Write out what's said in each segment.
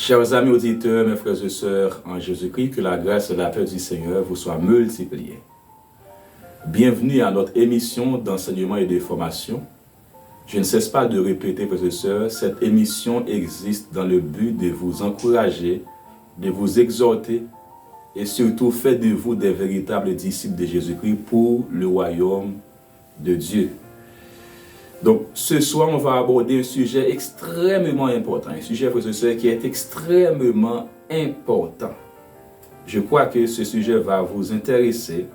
Chers amis auditeurs, mes frères et sœurs en Jésus-Christ, que la grâce et la paix du Seigneur vous soient multipliées. Bienvenue à notre émission d'enseignement et de formation. Je ne cesse pas de répéter, frères et sœurs, cette émission existe dans le but de vous encourager, de vous exhorter et surtout faire de vous des véritables disciples de Jésus-Christ pour le royaume de Dieu. Donc, ce soir, on va aborder un sujet extrêmement important, un sujet, frères et sœurs, qui est extrêmement important. Je crois que ce sujet va vous intéresser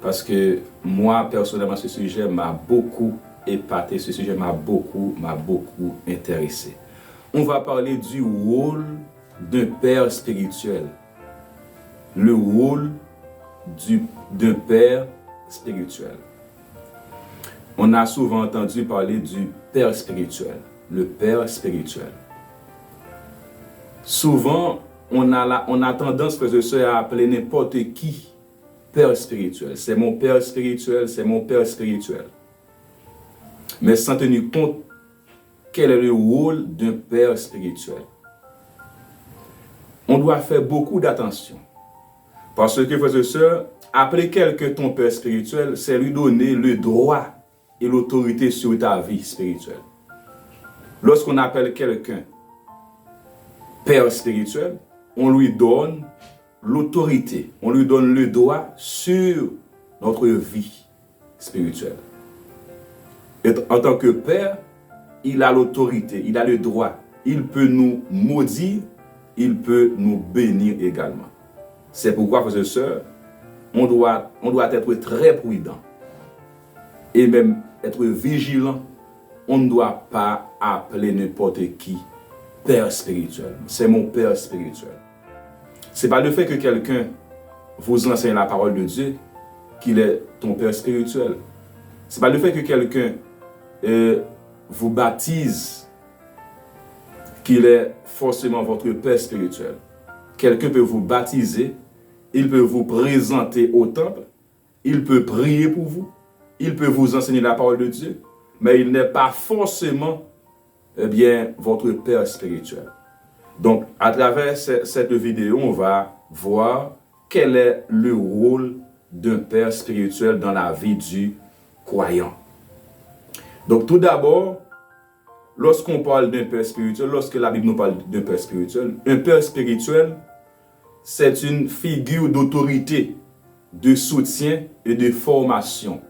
parce que moi, personnellement, ce sujet m'a beaucoup épaté, ce sujet m'a beaucoup intéressé. On va parler du rôle d'un père spirituel. Le rôle d'un père spirituel. On a souvent entendu parler du père spirituel, le père spirituel. Souvent, on a tendance, frères et sœurs, à appeler n'importe qui père spirituel. C'est mon père spirituel, c'est mon père spirituel. Mais sans tenir compte, quel est le rôle d'un père spirituel? On doit faire beaucoup d'attention. Parce que, frères et sœurs, appeler quelqu'un ton père spirituel, c'est lui donner le droit et l'autorité sur ta vie spirituelle. Lorsqu'on appelle quelqu'un père spirituel, on lui donne l'autorité, on lui donne le droit sur notre vie spirituelle. Et en tant que père, il a l'autorité, il a le droit. Il peut nous maudire, il peut nous bénir également. C'est pourquoi, frères et sœurs, on doit être très prudent et même être vigilant. On ne doit pas appeler n'importe qui père spirituel. C'est mon père spirituel. Ce n'est pas le fait que quelqu'un vous enseigne la parole de Dieu qu'il est ton père spirituel. Ce n'est pas le fait que quelqu'un vous baptise qu'il est forcément votre père spirituel. Quelqu'un peut vous baptiser, il peut vous présenter au temple, il peut prier pour vous, il peut vous enseigner la parole de Dieu, mais il n'est pas forcément votre père spirituel. Donc, à travers cette vidéo, on va voir quel est le rôle d'un père spirituel dans la vie du croyant. Donc, tout d'abord, lorsqu'on parle d'un père spirituel, lorsque la Bible nous parle d'un père spirituel, un père spirituel, c'est une figure d'autorité, de soutien et de formation,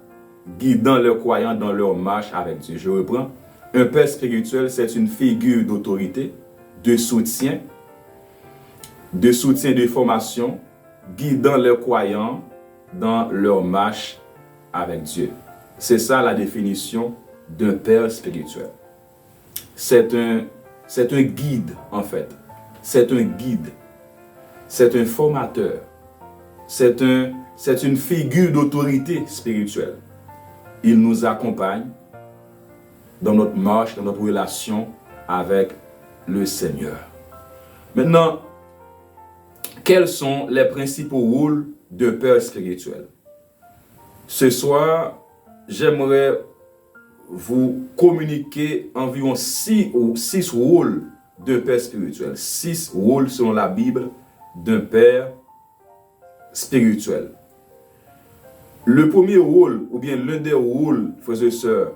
guidant les croyants dans leur marche avec Dieu. Je reprends. Un père spirituel, c'est une figure d'autorité, de soutien, de formation, guidant les croyants dans leur marche avec Dieu. C'est ça la définition d'un père spirituel. C'est un guide, en fait. C'est un guide. C'est un formateur. C'est une figure d'autorité spirituelle. Il nous accompagne dans notre marche, dans notre relation avec le Seigneur. Maintenant, quels sont les principaux rôles d'un père spirituel? Ce soir, j'aimerais vous communiquer environ 6 rôles d'un père spirituel. 6 rôles selon la Bible d'un père spirituel. Le premier rôle, ou bien l'un des rôles, frères et sœurs,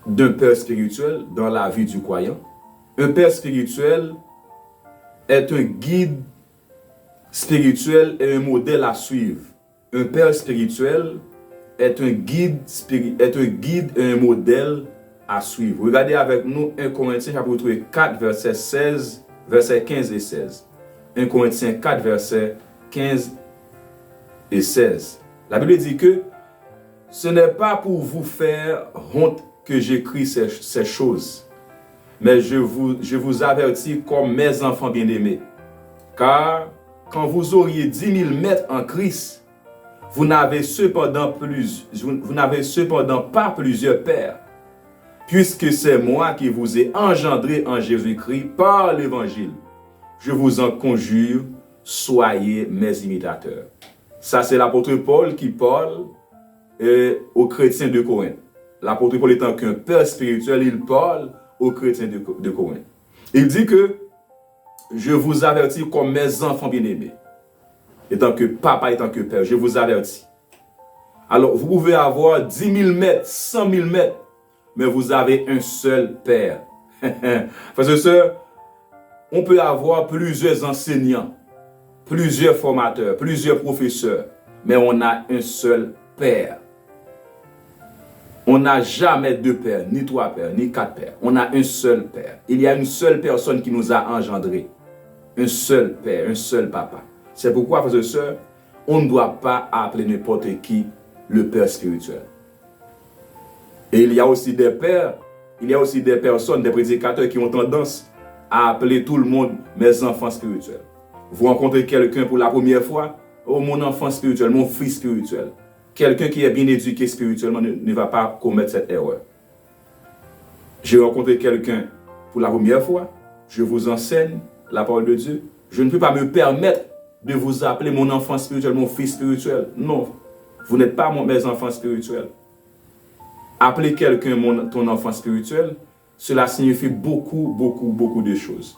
d'un père spirituel dans la vie du croyant, un père spirituel est un guide spirituel et un modèle à suivre. Un père spirituel est un guide et un modèle à suivre. Regardez avec nous 1 Corinthiens chapitre 4, versets 15 et 16. 1 Corinthiens 4, versets 15 et 16. La Bible dit que ce n'est pas pour vous faire honte que j'écris ces choses, mais je vous avertis comme mes enfants bien-aimés. Car quand vous auriez 10 000 mètres en Christ, vous n'avez cependant pas plusieurs pères, puisque c'est moi qui vous ai engendré en Jésus-Christ par l'Évangile. Je vous en conjure, soyez mes imitateurs. Ça, c'est l'apôtre Paul qui parle aux chrétiens de Corinthe. L'apôtre Paul étant qu'un père spirituel, il parle aux chrétiens de Corinthe. Il dit que je vous avertis comme mes enfants bien-aimés. Et tant que papa et tant que père, je vous avertis. Alors, vous pouvez avoir 10 000 mètres, 100 000 mètres, mais vous avez un seul père. Frères et sœurs, on peut avoir plusieurs enseignants, plusieurs formateurs, plusieurs professeurs, mais on a un seul père. On n'a jamais deux pères, ni trois pères, ni quatre pères. On a un seul père. Il y a une seule personne qui nous a engendrés. Un seul père, un seul papa. C'est pourquoi, frères et sœurs, on ne doit pas appeler n'importe qui le père spirituel. Et il y a aussi des pères, il y a aussi des personnes, des prédicateurs qui ont tendance à appeler tout le monde mes enfants spirituels. Vous rencontrez quelqu'un pour la première fois, oh mon enfant spirituel, mon fils spirituel. Quelqu'un qui est bien éduqué spirituellement ne va pas commettre cette erreur. J'ai rencontré quelqu'un pour la première fois, je vous enseigne la parole de Dieu. Je ne peux pas me permettre de vous appeler mon enfant spirituel, mon fils spirituel. Non, vous n'êtes pas mes enfants spirituels. Appeler quelqu'un ton enfant spirituel, cela signifie beaucoup de choses.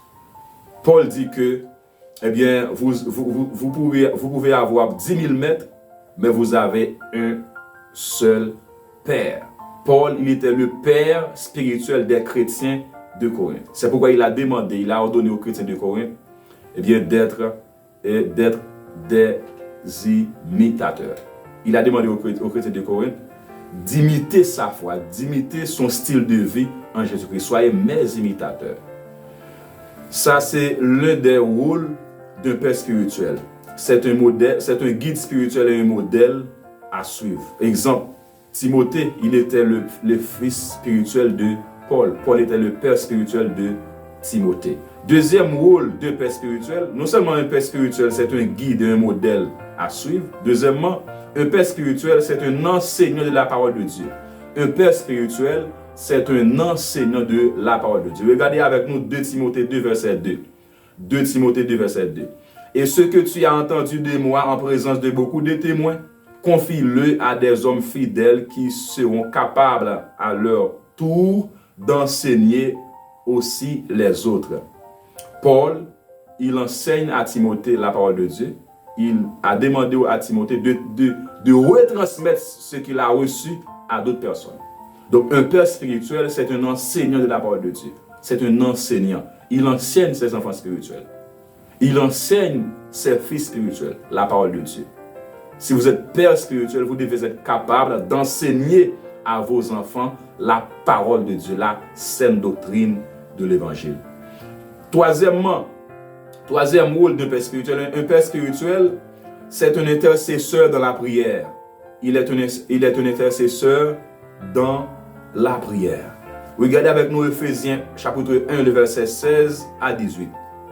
Paul dit que, eh bien, vous pouvez avoir 10 000 mètres, mais vous avez un seul Père. Paul, il était le Père spirituel des chrétiens de Corinthe. C'est pourquoi il a demandé, il a ordonné aux chrétiens de Corinthe, eh bien, d'être des imitateurs. Il a demandé aux chrétiens de Corinthe d'imiter sa foi, d'imiter son style de vie en Jésus-Christ. Soyez mes imitateurs. Ça, c'est l'un des rôles d'un père spirituel. C'est un modèle, c'est un guide spirituel et un modèle à suivre. Exemple, Timothée, il était le fils spirituel de Paul. Paul était le père spirituel de Timothée. Deuxième rôle d'un père spirituel, non seulement un père spirituel, c'est un guide et un modèle à suivre. Deuxièmement, un père spirituel, c'est un enseignant de la parole de Dieu. Un père spirituel, c'est un enseignant de la parole de Dieu. Regardez avec nous 2 Timothée 2, verset 2. 2 Timothée 2, verset 2. Et ce que tu as entendu de moi en présence de beaucoup de témoins, confie-le à des hommes fidèles qui seront capables à leur tour d'enseigner aussi les autres. Paul, il enseigne à Timothée la parole de Dieu. Il a demandé à Timothée de retransmettre ce qu'il a reçu à d'autres personnes. Donc un père spirituel, c'est un enseignant de la parole de Dieu. C'est un enseignant. Il enseigne ses enfants spirituels. Il enseigne ses fils spirituels la parole de Dieu. Si vous êtes père spirituel, vous devez être capable d'enseigner à vos enfants la parole de Dieu, la saine doctrine de l'évangile. Troisième rôle d'un père spirituel. Un père spirituel, c'est un intercesseur dans la prière. Il est un intercesseur dans la prière. Regardez avec nous Ephésiens chapitre 1, le verset 16 à 18.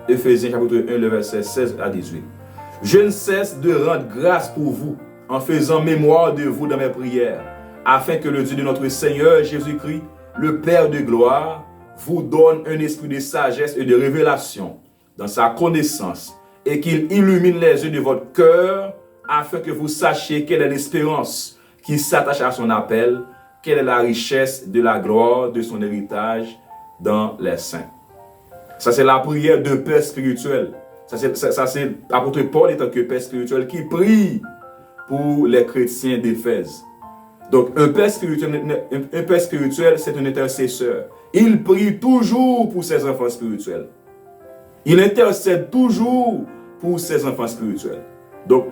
Ephésiens chapitre 1, le verset 16 à 18. Je ne cesse de rendre grâce pour vous en faisant mémoire de vous dans mes prières, afin que le Dieu de notre Seigneur Jésus-Christ, le Père de gloire, vous donne un esprit de sagesse et de révélation dans sa connaissance et qu'il illumine les yeux de votre cœur afin que vous sachiez quelle est l'espérance qui s'attache à son appel, quelle est la richesse de la gloire de son héritage dans les saints. Ça, c'est la prière d'un père spirituel. Ça, c'est l'apôtre Paul étant que père spirituel qui prie pour les chrétiens d'Éphèse. Donc, un père spirituel, c'est un intercesseur. Il prie toujours pour ses enfants spirituels. Il intercède toujours pour ses enfants spirituels. Donc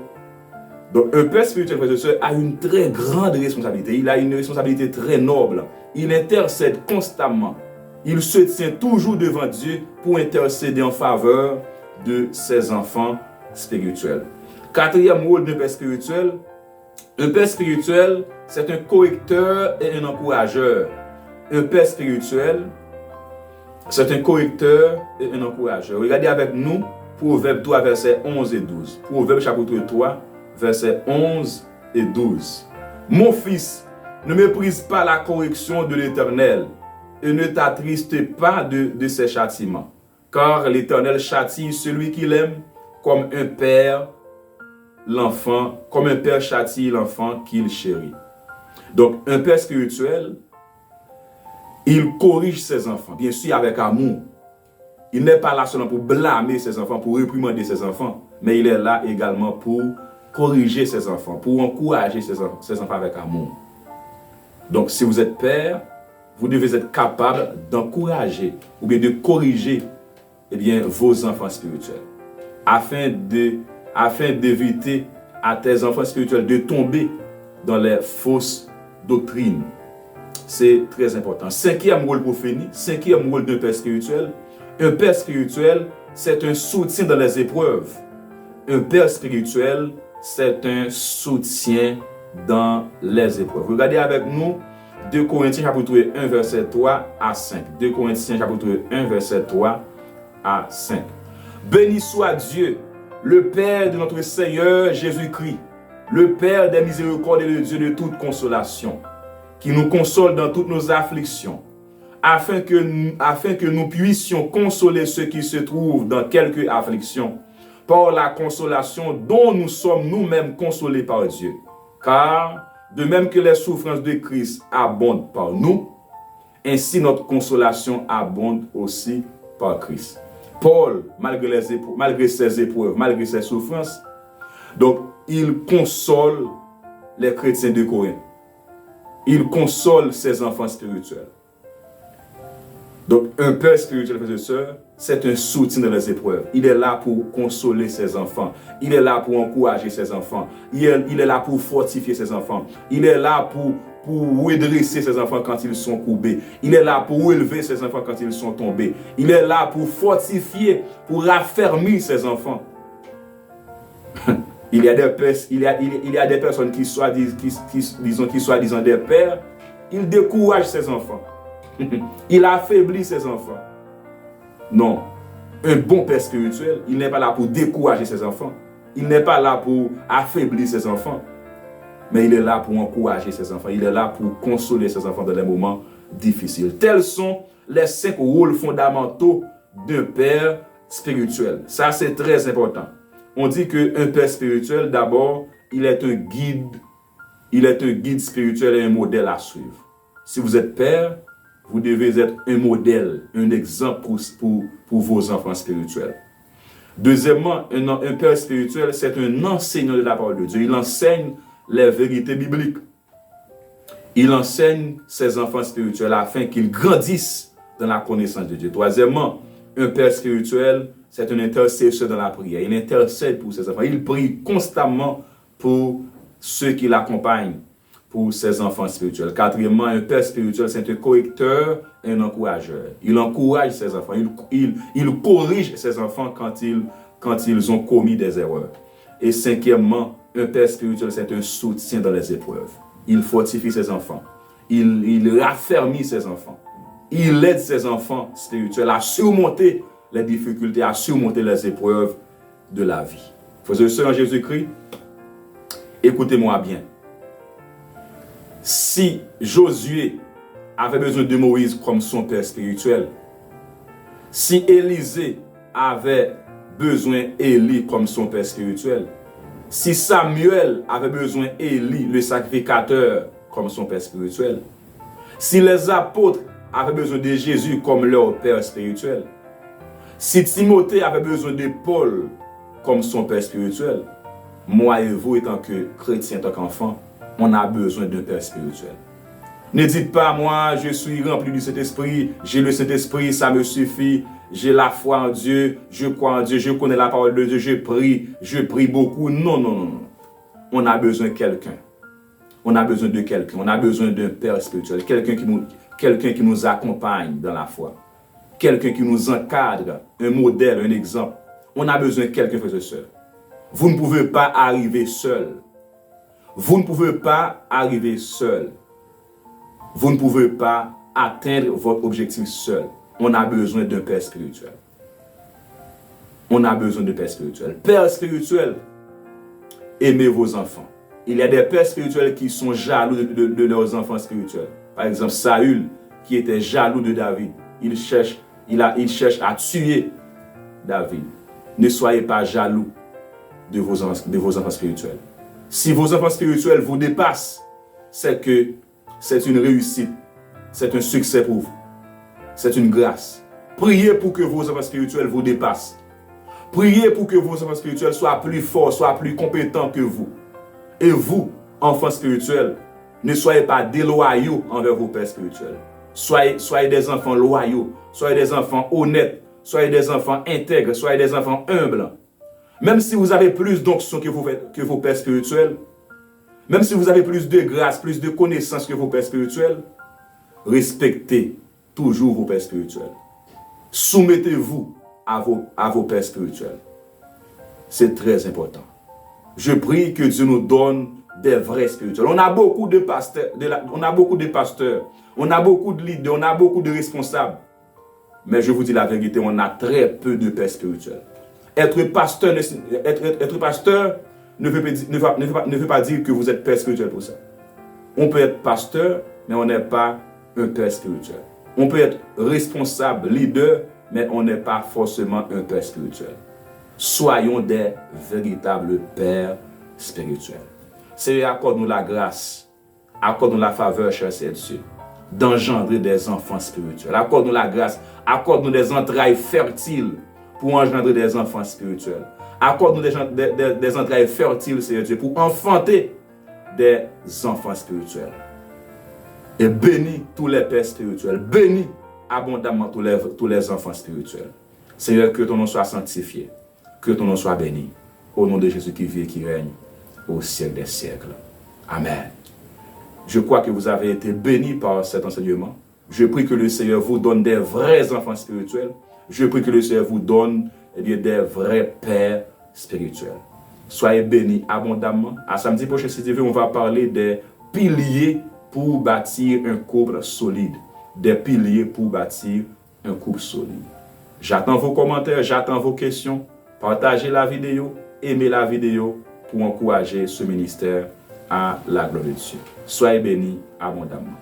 un père spirituel, frères et sœurs, a une très grande responsabilité. Il a une responsabilité très noble. Il intercède constamment. Il se tient toujours devant Dieu pour intercéder en faveur de ses enfants spirituels. Quatrième rôle d'un père spirituel. Un père spirituel, c'est un correcteur et un encourageur. Un père spirituel, c'est un correcteur et un encourageur. Regardez avec nous Proverbe 3, versets 11 et 12. Proverbe chapitre 3, versets 11 et 12. Mon fils, ne méprise pas la correction de l'Éternel et ne t'attriste pas de ses châtiments. Car l'Éternel châtie celui qu'il aime comme un père châtie l'enfant qu'il chérit. Donc, un père spirituel, il corrige ses enfants, bien sûr avec amour. Il n'est pas là seulement pour blâmer ses enfants, pour réprimander ses enfants, mais il est là également pour corriger ses enfants, pour encourager ses enfants avec amour. Donc, si vous êtes père, vous devez être capable d'encourager ou bien de corriger vos enfants spirituels afin d'éviter à tes enfants spirituels de tomber dans les fausses doctrines. C'est très important. Cinquième rôle pour finir, cinquième rôle d'un père spirituel. Un père spirituel, c'est un soutien dans les épreuves. Un père spirituel, c'est un soutien dans les épreuves. Regardez avec nous 2 Corinthiens chapitre 1 verset 3 à 5. 2 Corinthiens chapitre 1 verset 3 à 5. Béni soit Dieu, le Père de notre Seigneur Jésus-Christ, le Père des miséricordes et le Dieu de toute consolation, qui nous console dans toutes nos afflictions, afin que nous puissions consoler ceux qui se trouvent dans quelque affliction, par la consolation dont nous sommes nous-mêmes consolés par Dieu. Car, de même que les souffrances de Christ abondent par nous, ainsi notre consolation abonde aussi par Christ. Paul, malgré ses épreuves, malgré ses souffrances, donc il console les chrétiens de Corinthe. Il console ses enfants spirituels. Donc, un père spirituel, frères et sœurs, c'est un soutien dans les épreuves. Il est là pour consoler ses enfants. Il est là pour encourager ses enfants. Il est là pour fortifier ses enfants. Il est là pour redresser ses enfants quand ils sont courbés. Il est là pour relever ses enfants quand ils sont tombés. Il est là pour fortifier, pour raffermir ses enfants. Il y a des personnes qui soi-disant des pères, ils découragent ses enfants. Il affaiblit ses enfants. Non. Un bon père spirituel, il n'est pas là pour décourager ses enfants. Il n'est pas là pour affaiblir ses enfants. Mais il est là pour encourager ses enfants. Il est là pour consoler ses enfants dans les moments difficiles. Tels sont les 5 rôles fondamentaux d'un père spirituel. Ça, c'est très important. On dit qu'un père spirituel, d'abord, il est un guide. Il est un guide spirituel et un modèle à suivre. Si vous êtes père, vous devez être un modèle, un exemple pour vos enfants spirituels. Deuxièmement, un père spirituel, c'est un enseignant de la parole de Dieu. Il enseigne les vérités bibliques. Il enseigne ses enfants spirituels afin qu'ils grandissent dans la connaissance de Dieu. Troisièmement, un père spirituel, c'est un intercesseur dans la prière. Il intercède pour ses enfants. Il prie constamment pour ceux qui l'accompagnent, pour ses enfants spirituels. Quatrièmement, un père spirituel, c'est un correcteur et un encourageur. Il encourage ses enfants. Il corrige ses enfants quand ils ont commis des erreurs. Et cinquièmement, un père spirituel, c'est un soutien dans les épreuves. Il fortifie ses enfants. Il raffermit ses enfants. Il aide ses enfants spirituels à surmonter les difficultés, à surmonter les épreuves de la vie. Frères et sœurs en Jésus-Christ, écoutez-moi bien. Si Josué avait besoin de Moïse comme son père spirituel, si Élisée avait besoin d'Élie comme son père spirituel, si Samuel avait besoin d'Élie, le sacrificateur, comme son père spirituel, si les apôtres avaient besoin de Jésus comme leur père spirituel, si Timothée avait besoin de Paul comme son père spirituel, moi et vous, étant que chrétiens, en tant qu'enfants, on a besoin d'un père spirituel. Ne dites pas, moi, je suis rempli du Saint-Esprit, j'ai le Saint-Esprit, ça me suffit, j'ai la foi en Dieu, je crois en Dieu, je connais la parole de Dieu, je prie beaucoup. Non, non, non, non. On a besoin de quelqu'un. On a besoin de quelqu'un. On a besoin d'un père spirituel, quelqu'un qui nous accompagne dans la foi, quelqu'un qui nous encadre, un modèle, un exemple. On a besoin de quelqu'un, frères et sœurs. Vous ne pouvez pas arriver seul. Vous ne pouvez pas arriver seul. Vous ne pouvez pas atteindre votre objectif seul. On a besoin d'un père spirituel. On a besoin de père spirituel. Père spirituel, aimez vos enfants. Il y a des pères spirituels qui sont jaloux de leurs enfants spirituels. Par exemple, Saül, qui était jaloux de David. Il cherche à tuer David. Ne soyez pas jaloux de vos enfants spirituels. Si vos enfants spirituels vous dépassent, c'est que c'est une réussite, c'est un succès pour vous, c'est une grâce. Priez pour que vos enfants spirituels vous dépassent. Priez pour que vos enfants spirituels soient plus forts, soient plus compétents que vous. Et vous, enfants spirituels, ne soyez pas déloyaux envers vos pères spirituels. Soyez des enfants loyaux, soyez des enfants honnêtes, soyez des enfants intègres, soyez des enfants humbles. Même si vous avez plus d'onction que vos pères spirituels, même si vous avez plus de grâce, plus de connaissances que vos pères spirituels, respectez toujours vos pères spirituels. Soumettez-vous à vos pères spirituels. C'est très important. Je prie que Dieu nous donne des vrais spirituels. On a beaucoup de pasteurs, on a beaucoup de leaders, on a beaucoup de responsables. Mais je vous dis la vérité, on a très peu de pères spirituels. Être pasteur ne veut pas dire que vous êtes père spirituel pour ça. On peut être pasteur, mais on n'est pas un père spirituel. On peut être responsable, leader, mais on n'est pas forcément un père spirituel. Soyons des véritables pères spirituels. Seigneur, accorde-nous la grâce, accorde-nous la faveur, cher Dieu, d'engendrer des enfants spirituels. Accorde-nous la grâce, accorde-nous des entrailles fertiles pour engendrer des enfants spirituels. Accorde-nous des entrailles fertiles, Seigneur Dieu, pour enfanter des enfants spirituels. Et bénis tous les pères spirituels. Bénis abondamment tous les enfants spirituels. Seigneur, que ton nom soit sanctifié. Que ton nom soit béni. Au nom de Jésus qui vit et qui règne au siècle des siècles. Amen. Je crois que vous avez été bénis par cet enseignement. Je prie que le Seigneur vous donne des vrais enfants spirituels. Je prie que le Seigneur vous donne des vrais pères spirituels. Soyez bénis abondamment. À samedi prochain, si Dieu veut, on va parler des piliers pour bâtir un couple solide. Des piliers pour bâtir un couple solide. J'attends vos commentaires, j'attends vos questions. Partagez la vidéo, aimez la vidéo pour encourager ce ministère à la gloire de Dieu. Soyez bénis abondamment.